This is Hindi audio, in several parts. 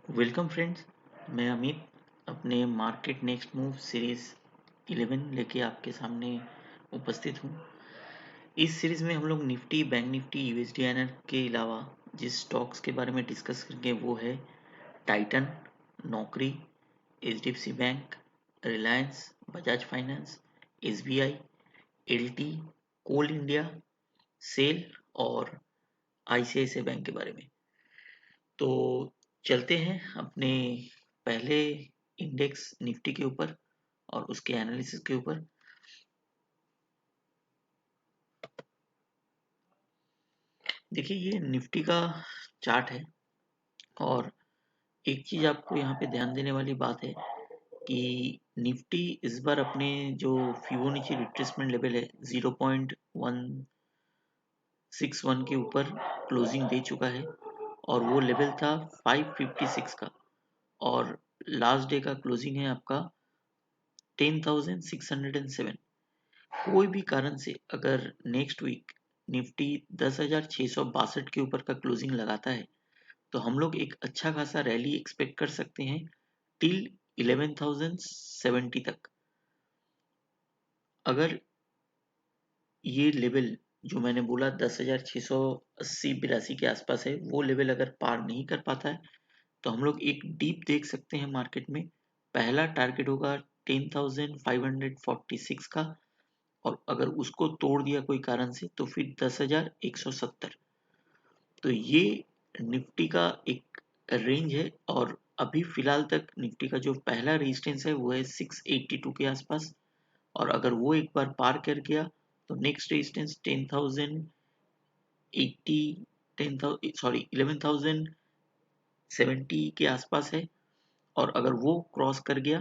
Welcome friends. मैं अमित अपने मार्केट नेक्स्ट मूव सीरीज 11 लेके आपके सामने उपस्थित हूँ। इस सीरीज में हम लोग निफ्टी, बैंक निफ्टी, यूएसडीआईएनआर के अलावा जिस स्टॉक्स के बारे में डिस्कस करेंगे वो है Titan, Naukri, HDFC bank, Reliance, Bajaj finance, SBI, LT, coal India, SAIL और आईसीआईसीआई बैंक के बारे में। तो चलते हैं अपने पहले इंडेक्स निफ्टी के ऊपर और उसके एनालिसिस के ऊपर। देखिए, ये निफ्टी का चार्ट है और एक चीज आपको यहाँ पे ध्यान देने वाली बात है कि निफ्टी इस बार अपने जो फिबोनाची रिट्रेसमेंट लेवल है 0.161 के ऊपर क्लोजिंग दे चुका है और वो लेवल था 556 का। और लास्ट डे का क्लोजिंग है आपका 10,607। कोई भी कारण से अगर नेक्स्ट वीक निफ्टी 10,662 के ऊपर का क्लोजिंग लगाता है तो हम लोग एक अच्छा खासा रैली एक्सपेक्ट कर सकते हैं टिल 11,070 तक। अगर ये लेवल जो मैंने बोला 10,680-82 के आसपास है, वो लेवल अगर पार नहीं कर पाता है तो हम लोग एक डीप देख सकते हैं मार्केट में। पहला टारगेट होगा 10,546 का और अगर उसको तोड़ दिया कोई कारण से तो फिर 10,170। तो ये निफ्टी का एक रेंज है और अभी फिलहाल तक निफ्टी का जो पहला रेजिस्टेंस है वो है 682 के आसपास। और अगर वो एक बार पार कर गया तो नेक्स्ट रेजिस्टेंस 10,080, 11,070 के आसपास है। और अगर वो क्रॉस कर गया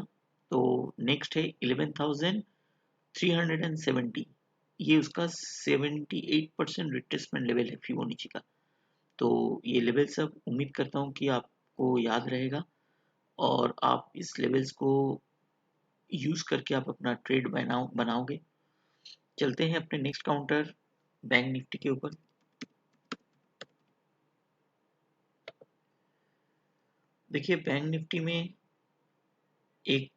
तो नेक्स्ट है 11,370। ये उसका 78% रिट्रेसमेंट लेवल है फिबोनाची का। तो ये लेवल सब उम्मीद करता हूँ कि आपको याद रहेगा और आप इस लेवल्स को यूज करके आप अपना ट्रेड बनाओगे। चलते हैं अपने नेक्स्ट काउंटर बैंक निफ्टी के ऊपर। देखिए, बैंक निफ्टी में एक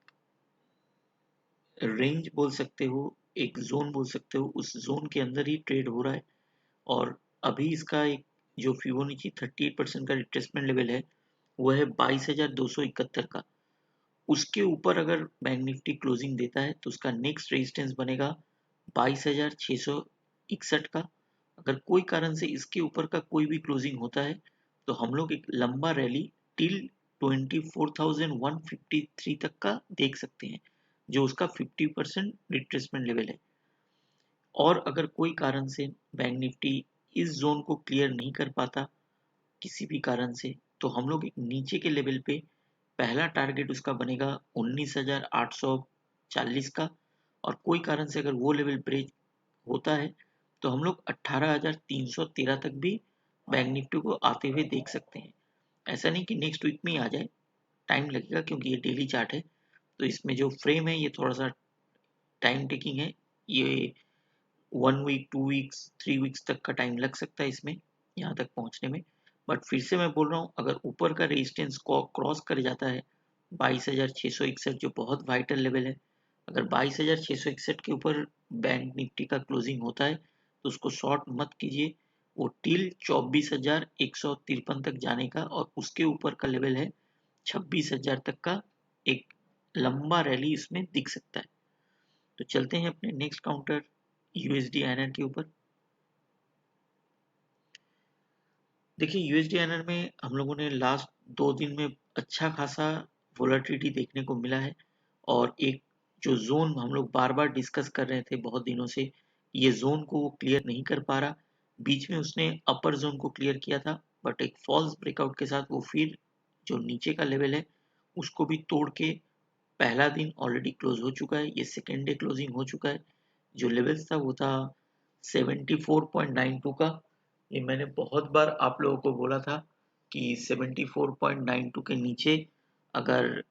रेंज बोल सकते हो, एक जोन बोल सकते हो, उस जोन के अंदर ही ट्रेड हो रहा है। और अभी इसका एक जो फिबोनाची 38% का रिट्रेसमेंट लेवल है वो है 22,271 का। उसके ऊपर अगर बैंक निफ्टी क्लोजिंग देता है तो उसका नेक्स्ट रेजिस्टेंस बनेगा 22,661 का। अगर कोई कारण से इसके ऊपर का कोई भी क्लोजिंग होता है तो हम लोग एक लंबा रैली टिल 24,153 तक का देख सकते हैं, जो उसका 50% रिट्रेसमेंट लेवल है। और अगर कोई कारण से बैंक निफ्टी इस जोन को क्लियर नहीं कर पाता किसी भी कारण से तो हम लोग एक नीचे के लेवल पे पहला टारगेट उसका बनेगा 19,840 का। और कोई कारण से अगर वो लेवल ब्रेक होता है तो हम लोग 18,313 तक भी बैंक निफ्टी को आते हुए देख सकते हैं। ऐसा नहीं कि नेक्स्ट वीक में ही आ जाए, टाइम लगेगा क्योंकि ये डेली चार्ट है। तो इसमें जो फ्रेम है ये थोड़ा सा टाइम टेकिंग है। ये 1 वीक, 2 वीक्स, 3 वीक्स तक का टाइम लग सकता है इसमें यहाँ तक पहुँचने में। बट फिर से मैं बोल रहा हूँ, अगर ऊपर का रेजिस्टेंस को क्रॉस कर जाता है 22,661 जो बहुत वाइटल लेवल है, अगर 22,661 के ऊपर बैंक निफ्टी का क्लोजिंग होता है तो उसको शॉर्ट मत कीजिए। वो टिल 24,153 तक जाने का और उसके ऊपर का लेवल है 26,000 तक का एक लंबा रैली इसमें दिख सकता है। तो चलते हैं अपने नेक्स्ट काउंटर यूएसडी आईएनआर के ऊपर। देखिए, यूएसडी आईएनआर में हम लोगों ने लास्ट 2 दिन में अच्छा खासा वोलेटिलिटी देखने को मिला है। और एक जो जोन हम लोग बार बार डिस्कस कर रहे थे बहुत दिनों से, ये जोन को वो क्लियर नहीं कर पा रहा। बीच में उसने अपर जोन को क्लियर किया था बट एक फॉल्स ब्रेकआउट के साथ वो फिर जो नीचे का लेवल है उसको भी तोड़ के पहला दिन ऑलरेडी क्लोज हो चुका है। ये सेकेंड डे क्लोजिंग हो चुका है। जो लेवल्स था वो था 74.92 का। ये मैंने बहुत बार आप लोगों को बोला था कि 74.92 के नीचे अगर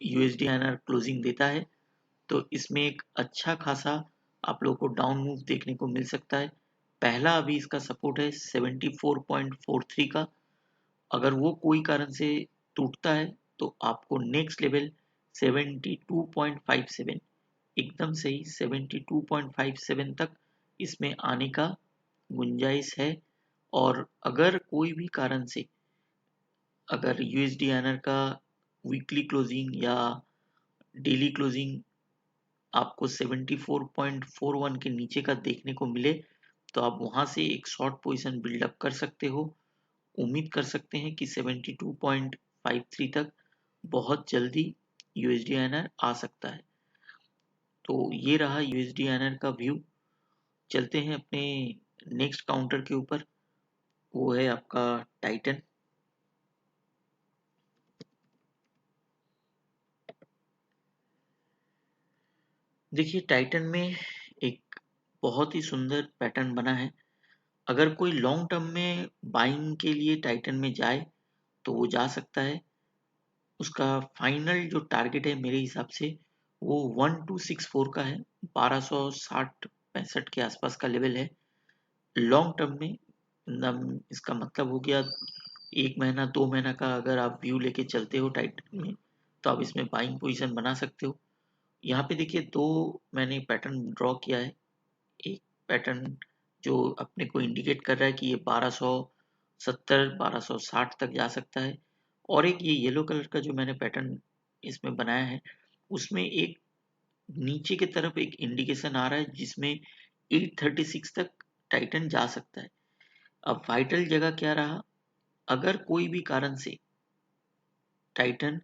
यूएसडी आईएनआर क्लोजिंग देता है तो इसमें एक अच्छा खासा आप लोगों को डाउन मूव देखने को मिल सकता है। पहला अभी इसका सपोर्ट है 74.43 का। अगर वो कोई कारण से टूटता है तो आपको नेक्स्ट लेवल 72.57, एकदम सही 72.57 तक इसमें आने का गुंजाइश है। और अगर कोई भी कारण से अगर यूएसडी का वीकली क्लोजिंग या डेली क्लोजिंग आपको 74.41 के नीचे का देखने को मिले तो आप वहां से एक शॉर्ट पोजीशन बिल्डअप कर सकते हो। उम्मीद कर सकते हैं कि 72.53 तक बहुत जल्दी यूएसडी आ सकता है। तो ये रहा यूएसडी का व्यू। चलते हैं अपने नेक्स्ट काउंटर के ऊपर, वो है आपका टाइटन। देखिए टाइटन में एक बहुत ही सुंदर पैटर्न बना है। अगर कोई लॉन्ग टर्म में बाइंग के लिए टाइटन में जाए तो वो जा सकता है। उसका फाइनल जो टारगेट है मेरे हिसाब से वो 1264 का है, 1260-65 के आसपास का लेवल है लॉन्ग टर्म में। इसका मतलब हो गया 1 महीना 2 महीना का अगर आप व्यू लेके चलते हो टाइटन में तो आप इसमें बाइंग पोजीशन बना सकते हो। यहाँ पे देखिए दो मैंने पैटर्न ड्रॉ किया है। एक पैटर्न जो अपने को इंडिकेट कर रहा है कि ये 1270 1260 तक जा सकता है, और एक ये येलो कलर का जो मैंने पैटर्न इसमें बनाया है उसमें एक नीचे की तरफ एक इंडिकेशन आ रहा है जिसमें 836 तक टाइटन जा सकता है। अब वाइटल जगह क्या रहा, अगर कोई भी कारण से टाइटन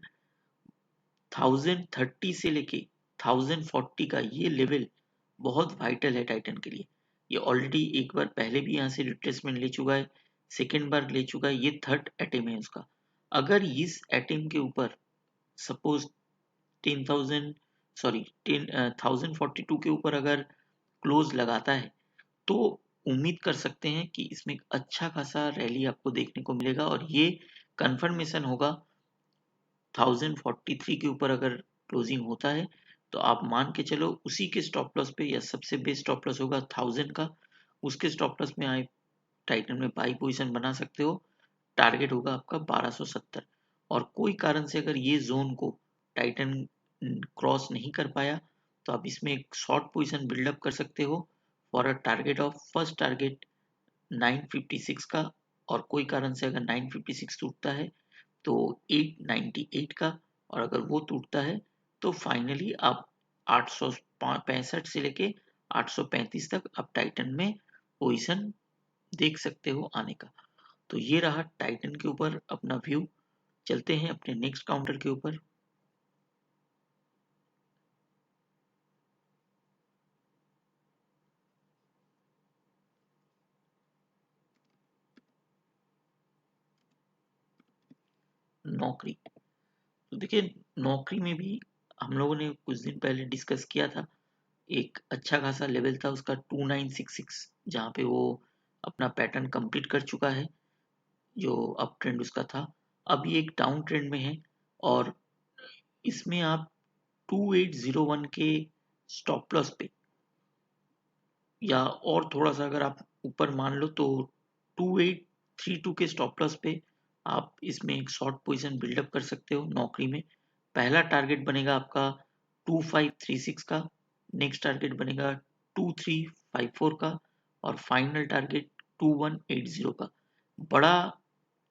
1030 से लेके 1040 का ये लेवल बहुत वाइटल है टाइटन के लिए। ये ऑलरेडी एक बार पहले भी यहाँ से रिट्रेसमेंट ले चुका है, सेकेंड बार ले चुका है, ये थर्ड अटेम्प्ट है उसका। अगर इस अटेम्प्ट के ऊपर सपोज 10,000 सॉरी 1042 के ऊपर अगर क्लोज लगाता है तो उम्मीद कर सकते हैं कि इसमें एक अच्छा खासा रैली आपको देखने को मिलेगा, और ये कंफर्मेशन होगा 1043 के ऊपर अगर क्लोजिंग होता है तो आप मान के चलो उसी के स्टॉप लॉस पे, या सबसे बेस्ट स्टॉप लॉस होगा 1000 का, उसके स्टॉप लॉस में आप टाइटन में बाई पोजीशन बना सकते हो। टारगेट होगा आपका 1270, और कोई कारण से अगर ये जोन को टाइटन क्रॉस नहीं कर पाया तो आप इसमें एक शॉर्ट पोजीशन बिल्डअप कर सकते हो for a target of first target 956 का, और कोई कारण से अगर 956 टूटता है तो 898 का, और अगर वो टूटता है तो फाइनली आप 865 से लेके 835 तक आप टाइटन में पोजीशन देख सकते हो आने का। तो ये रहा टाइटन के ऊपर अपना व्यू। चलते हैं अपने नेक्स्ट काउंटर के ऊपर। नौकरी, तो देखिए नौकरी में भी हम लोगों ने कुछ दिन पहले डिस्कस किया था। एक अच्छा खासा लेवल था उसका 2966, जहाँ पे वो अपना पैटर्न कंप्लीट कर चुका है, जो अप ट्रेंड उसका था। अब ये एक डाउन ट्रेंड में है, और इसमें आप 2801 के स्टॉप लॉस पे, या और थोड़ा सा अगर आप ऊपर मान लो तो 2832 के स्टॉप लॉस पे आप इसमें एक शॉर्ट पोजीशन बिल्डअप कर सकते हो नौकरी में। पहला टारगेट बनेगा आपका 2536 का, नेक्स्ट टारगेट बनेगा 2354 का, और फाइनल टारगेट 2180 का। बड़ा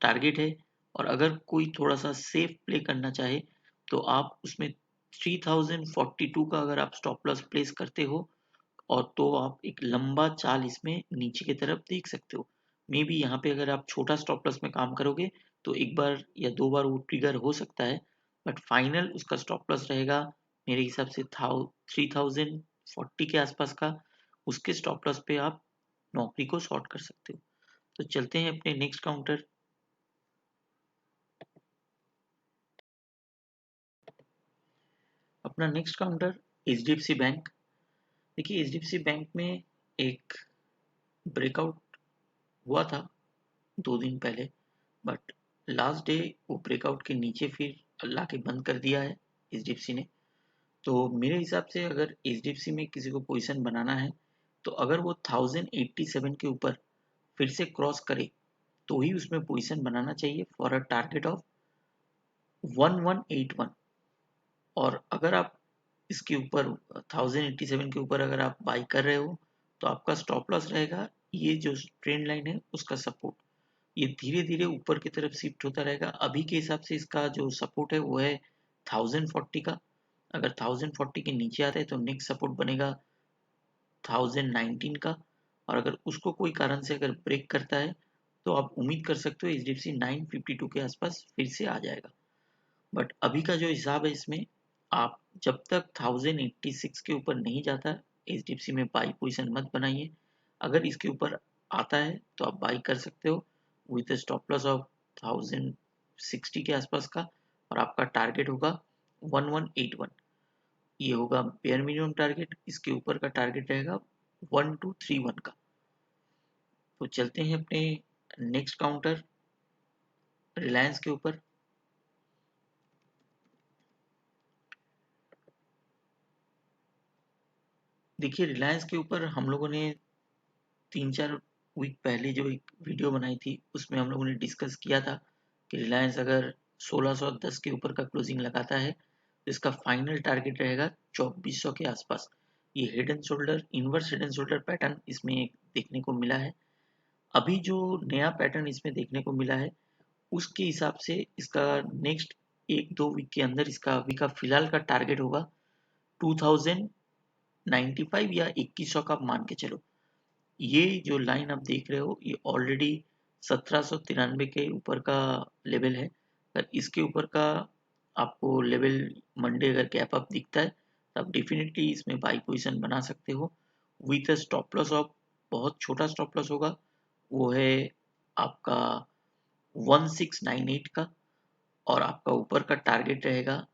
टारगेट है, और अगर कोई थोड़ा सा सेफ प्ले करना चाहे तो आप उसमें 3042 का अगर आप स्टॉप लॉस प्लेस करते हो, और तो आप एक लंबा चाल इसमें नीचे की तरफ देख सकते हो। मे बी यहाँ पे अगर आप छोटा स्टॉप लॉस में काम करोगे तो एक बार या दो बार वो ट्रिगर हो सकता है, बट फाइनल उसका स्टॉप लॉस रहेगा मेरे हिसाब से 3040 के आसपास का। उसके स्टॉप लॉस पे आप नौकरी को शॉर्ट कर सकते हो। तो चलते हैं अपने नेक्स्ट काउंटर। अपना नेक्स्ट काउंटर एच बैंक। देखिए एच बैंक में एक ब्रेकआउट हुआ था 2 दिन पहले, बट लास्ट डे वो ब्रेकआउट के नीचे फिर ला के बंद कर दिया है एच ने। तो मेरे हिसाब से अगर एच में किसी को पोजीशन बनाना है तो अगर वो 1087 के ऊपर फिर से क्रॉस करे तो ही उसमें पोजीशन बनाना चाहिए फॉर अ टारगेट ऑफ 1181। और अगर आप इसके ऊपर 1087 के ऊपर अगर आप बाई कर रहे हो तो आपका स्टॉप लॉस रहेगा ये जो ट्रेंड लाइन है उसका सपोर्ट। ये धीरे धीरे ऊपर की तरफ शिफ्ट होता रहेगा। अभी के हिसाब से इसका जो सपोर्ट है वो है 1040 का। अगर 1040 के नीचे आता है तो नेक्स्ट सपोर्ट बनेगा 1019 का। और अगर उसको कोई कारण से अगर ब्रेक करता है तो आप उम्मीद कर सकते हो एचडीएफसी 952 के आसपास फिर से आ जाएगा। बट अभी का जो हिसाब है इसमें आप जब तक 1086 के ऊपर नहीं जाता एचडीएफसी में बाई पोजीशन मत बनाइए। अगर इसके ऊपर आता है तो आप बाई कर सकते हो विद स्टॉप लॉस ऑफ 1060 के आसपास का। और आपका टारगेट होगा 1181। ये होगा बेयर मिनिमम टारगेट। इसके ऊपर का टारगेट रहेगा 1231 का। तो चलते हैं अपने नेक्स्ट काउंटर रिलायंस के ऊपर। देखिए रिलायंस के ऊपर हम लोगों ने 3-4 वीक पहले जो एक वीडियो बनाई थी उसमें हम लोगों ने डिस्कस किया था कि रिलायंस अगर 1610 के ऊपर का क्लोजिंग लगाता है तो इसका फाइनल टारगेट रहेगा 2400 के आसपास। ये head and shoulder inverse head and shoulder pattern इसमें देखने को मिला है। अभी जो नया पैटर्न इसमें देखने को मिला है उसके हिसाब से इसका नेक्स्ट 1-2 वीक के अंदर इसका अभी का फिलहाल का टारगेट होगा 2095 या 2100 का आप मान के चलो। ये जो लाइन आप देख रहे हो ये ऑलरेडी 1793 के ऊपर का लेवल है। अगर इसके ऊपर का आपको लेवल मंडे अगर गैप अप दिखता है तो आप डेफिनेटली इसमें बाई पोजीशन बना सकते हो with a stop loss of बहुत छोटा स्टॉप लॉस होगा वो है आपका 1698 का। और आपका ऊपर का टारगेट रहेगा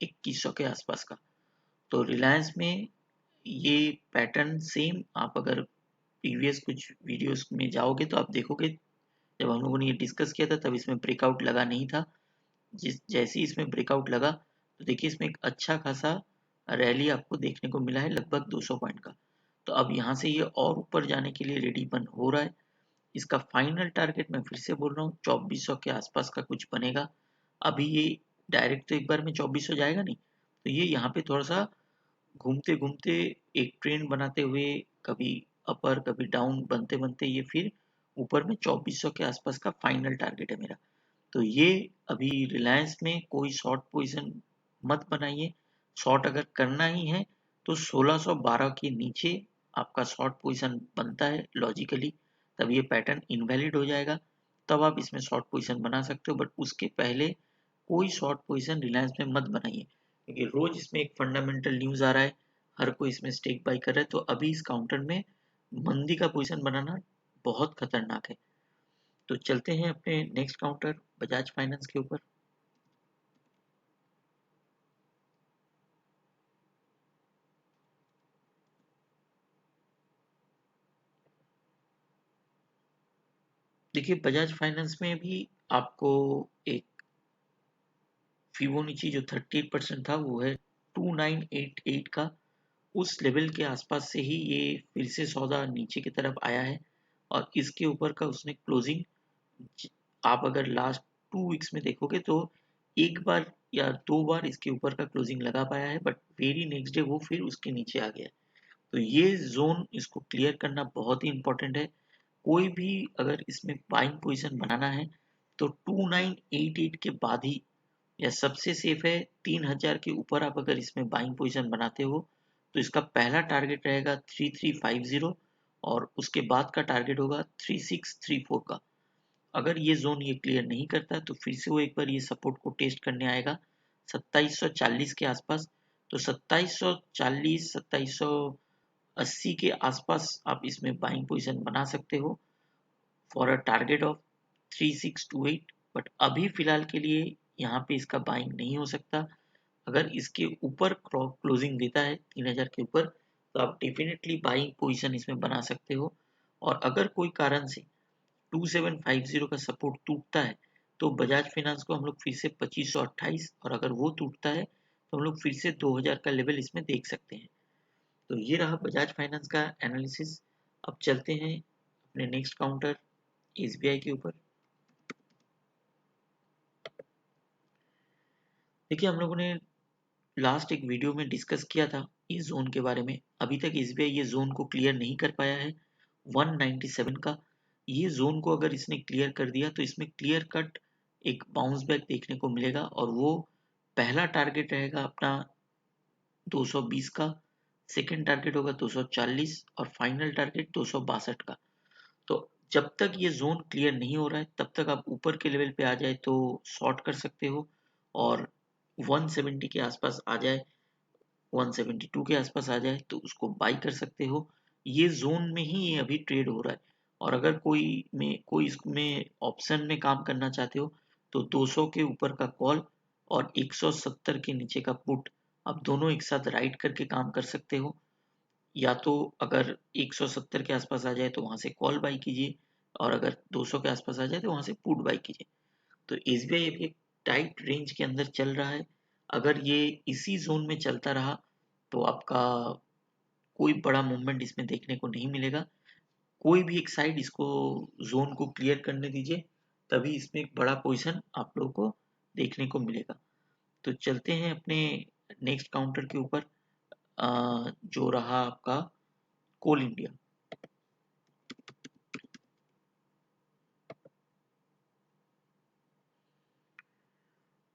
2100 के आसपास का। तो रिलायंस में ये पैटर्न सेम आप अगर प्रीवियस कुछ वीडियोस में जाओगे तो आप देखोगे जब हम लोगों ने ये डिस्कस किया था तब इसमें ब्रेकआउट लगा नहीं था। जिस जैसे ही इसमें ब्रेकआउट लगा तो देखिए इसमें एक अच्छा खासा रैली आपको देखने को मिला है लगभग 200 पॉइंट का। तो अब यहाँ से ये और ऊपर जाने के लिए रेडी बन हो रहा है। इसका फाइनल टारगेट मैं फिर से बोल रहा हूँ 2400 के आसपास का कुछ बनेगा। अभी ये डायरेक्ट तो एक बार में 2400 जाएगा नहीं तो ये यहाँ पे थोड़ा सा घूमते घूमते एक ट्रेंड बनाते हुए कभी अपर कभी डाउन बनते बनते ये फिर ऊपर में 2400 के आसपास का फाइनल टारगेट है मेरा। तो ये अभी रिलायंस में कोई शॉर्ट पोजीशन मत बनाइए। शॉर्ट अगर करना ही है तो 1612 के नीचे आपका शॉर्ट पोजीशन बनता है लॉजिकली। तब ये पैटर्न इनवैलिड हो जाएगा तब आप इसमें शॉर्ट पोजीशन बना सकते हो। बट उसके पहले कोई शॉर्ट पोजीशन रिलायंस में मत बनाइए क्योंकि रोज इसमें एक फंडामेंटल न्यूज आ रहा है हर कोई इसमें स्टेक बाई कर रहा है। तो अभी इस काउंटर में मंदी का पोजीशन बनाना बहुत खतरनाक है। तो चलते हैं अपने नेक्स्ट काउंटर बजाज फाइनेंस के ऊपर। देखिए बजाज फाइनेंस में भी आपको एक फिबोनाची जो 38% था वो है 2988 का। उस लेवल के आसपास से ही ये फिर से सौदा नीचे की तरफ आया है। और इसके ऊपर का उसने क्लोजिंग आप अगर लास्ट 2 वीक्स में देखोगे तो एक बार या 2 बार इसके ऊपर का क्लोजिंग लगा पाया है बट वेरी नेक्स्ट डे वो फिर उसके नीचे आ गया। तो ये जोन इसको क्लियर करना बहुत ही इंपॉर्टेंट है। कोई भी अगर इसमें बाइंग पोजीशन बनाना है तो 2988 के बाद ही या सबसे सेफ है 3000 के ऊपर आप अगर इसमें बाइंग पोजीशन बनाते हो तो इसका पहला टारगेट रहेगा 3350 और उसके बाद का टारगेट होगा 3634 का। अगर ये जोन ये क्लियर नहीं करता तो फिर से वो एक बार ये सपोर्ट को टेस्ट करने आएगा 2740 के आसपास। तो 2740 2780 के आसपास आप इसमें बाइंग पोजीशन बना सकते हो for a target of 3628। But अभी फिलहाल के लिए यहाँ पे इसका बाइंग नहीं हो सकता। अगर इसके ऊपर क्लोजिंग देता है 3000 के ऊपर तो आप डेफिनेटली बाइंग पोजीशन इसमें बना सकते हो। और अगर कोई कारण से 2750 का सपोर्ट टूटता है तो बजाज फाइनेंस को हम लोग फिर से 2528 और अगर वो टूटता है तो हम लोग फिर से 2000 का लेवल इसमें देख सकते हैं। तो ये रहा बजाज फाइनेंस का एनालिसिस। अब चलते हैं अपने नेक्स्ट काउंटर एसबीआई के ऊपर। देखिए हम लोगों ने लास्ट एक वीडियो में डिस्कस किया था इस जोन के बारे में। अभी तक एसबीआई ये जोन को क्लियर नहीं कर पाया है 197 का। ये जोन को अगर इसने क्लियर कर दिया तो इसमें क्लियर कट एक बाउंस बैक देखने को मिलेगा और वो पहला टारगेट रहेगा अपना 220 का, सेकंड टारगेट होगा 240 और फाइनल टारगेट 262 का। तो जब तक ये जोन क्लियर नहीं हो रहा है तब तक आप ऊपर के लेवल पे आ जाए तो शॉर्ट कर सकते हो, और 170 के आसपास आ जाए, 172 के आसपास आ जाए तो उसको बाई कर सकते हो। ये जोन में ही ये अभी ट्रेड हो रहा है। और अगर कोई इसमें ऑप्शन में काम करना चाहते हो तो 200 के ऊपर का कॉल और 170 के नीचे का पुट, आप दोनों एक साथ राइट करके काम कर सकते हो। या तो अगर 170 के आसपास आ जाए तो वहां से कॉल बाई कीजिए, और अगर 200 के आसपास आ जाए तो वहां से पुट बाई कीजिए। तो एसबीआई अभी एक टाइट रेंज के अंदर चल रहा है। अगर ये इसी जोन में चलता रहा तो आपका कोई बड़ा मूवमेंट इसमें देखने को नहीं मिलेगा। कोई भी एक साइड इसको जोन को क्लियर करने दीजिए, तभी इसमें एक बड़ा पोजीशन आप लोगों को देखने को मिलेगा। तो चलते हैं अपने नेक्स्ट काउंटर के ऊपर, जो रहा आपका कोल इंडिया।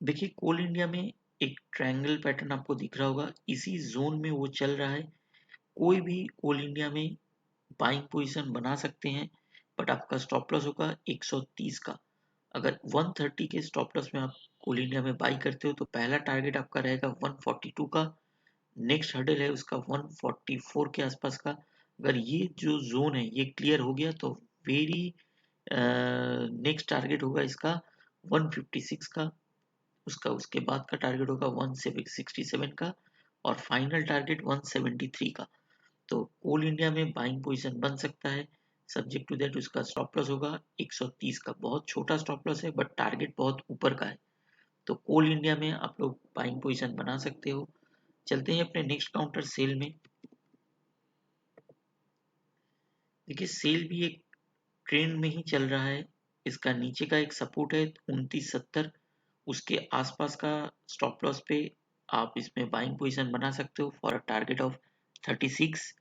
देखिए कोल इंडिया में एक ट्रायंगल पैटर्न आपको दिख रहा होगा, इसी जोन में वो चल रहा है। कोई भी कोल इंडिया में बाइंग पोजीशन बना सकते हैं, बट आपका स्टॉप लॉस होगा 130 का। अगर 130 के स्टॉप लॉस में आप कोल इंडिया में बाई करते हो तो पहला टारगेट आपका रहेगा 142 का, नेक्स्ट हर्डल है उसका 144 के आसपास का। अगर ये जो जोन है ये क्लियर हो गया तो वेरी नेक्स्ट टारगेट होगा इसका 156 का, उसका उसके बाद का टारगेट होगा 167 का, और फाइनल टारगेट 173 का। तो कोल इंडिया में बाइंग पोजीशन बन सकता है, सब्जेक्ट टू दैट उसका स्टॉप लॉस होगा 130 का। बहुत छोटा स्टॉप लॉस है बट टारगेट बहुत ऊपर का है। तो कोल इंडिया में आप लोग बाइंग पोजीशन बना सकते हो। चलते हैं अपने नेक्स्ट काउंटर सेल में। देखिए सेल भी एक ट्रेंड में ही चल रहा है। इसका नीचे का एक सपोर्ट है 2970, उसके आसपास का स्टॉप लॉस पे आप इसमें बाइंग पोजीशन बना सकते हो फॉर अ टारगेट ऑफ 36।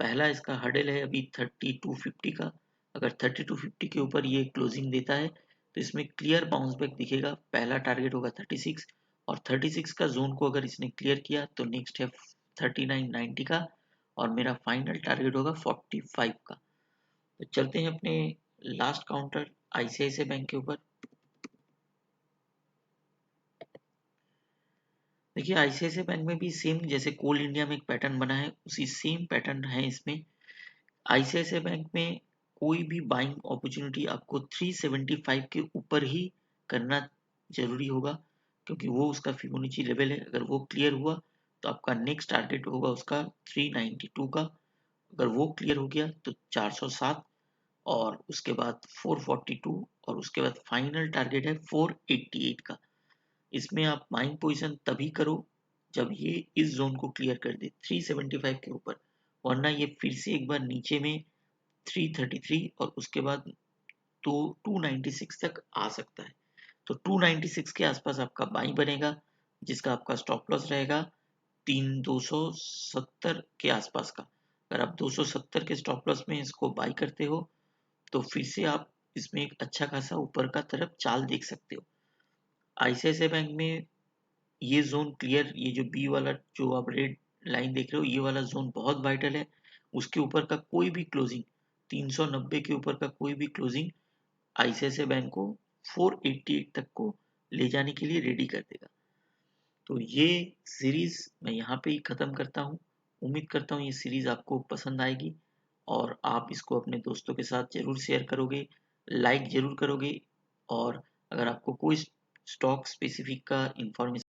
पहला इसका हर्डल है अभी 3250 का। अगर 3250 के ऊपर ये क्लोजिंग देता है तो इसमें क्लियर बाउंस बैक दिखेगा। पहला टारगेट होगा 36, और 36 का जोन को अगर इसने क्लियर किया तो नेक्स्ट है 3990 का, और मेरा फाइनल टारगेट होगा 45 का। तो चलते हैं अपने लास्ट काउंटर आईसीआईसीआई बैंक के ऊपर। देखिए आईसीआईसीआई बैंक में भी सेम जैसे कोल इंडिया में एक पैटर्न बना है उसी सेम पैटर्न है इसमें। आईसीआईसीआई बैंक में कोई भी बाइंग अपॉर्चुनिटी आपको 375 के ऊपर ही करना जरूरी होगा, क्योंकि वो उसका फिबोनाची लेवल है। अगर वो क्लियर हुआ तो आपका नेक्स्ट टारगेट होगा उसका 392 का। अगर वो क्लियर हो गया तो 407, और उसके बाद 442, और उसके बाद फाइनल टारगेट है 488 का। इसमें आप बाइंग पोजीशन तभी करो जब ये इस जोन को क्लियर कर दे 375 के ऊपर, वरना ये फिर से एक बार नीचे में 333 और उसके बाद तो 296 तक आ सकता है। तो 296 के आसपास आपका बाई बनेगा, जिसका आपका स्टॉप लॉस रहेगा 270 के आसपास का। अगर आप 270 के स्टॉप लॉस में इसको बाई करते हो तो फिर से आप इसमें एक अच्छा खासा ऊपर का तरफ चाल देख सकते हो। आईसीआईसीआई बैंक में ये जोन क्लियर, ये जो बी वाला जो आप रेड लाइन देख रहे हो ये वाला जोन बहुत वाइटल है। उसके ऊपर का कोई भी क्लोजिंग, 390 के ऊपर का कोई भी क्लोजिंग आईसीआईसीआई बैंक को 488 तक को ले जाने के लिए रेडी कर देगा। तो ये सीरीज मैं यहाँ पे ही खत्म करता हूँ। उम्मीद करता हूँ ये सीरीज आपको पसंद आएगी और आप इसको अपने दोस्तों के साथ जरूर शेयर करोगे, लाइक जरूर करोगे। और अगर आपको कोई स्टॉक स्पेसिफिक का इंफॉर्मेशन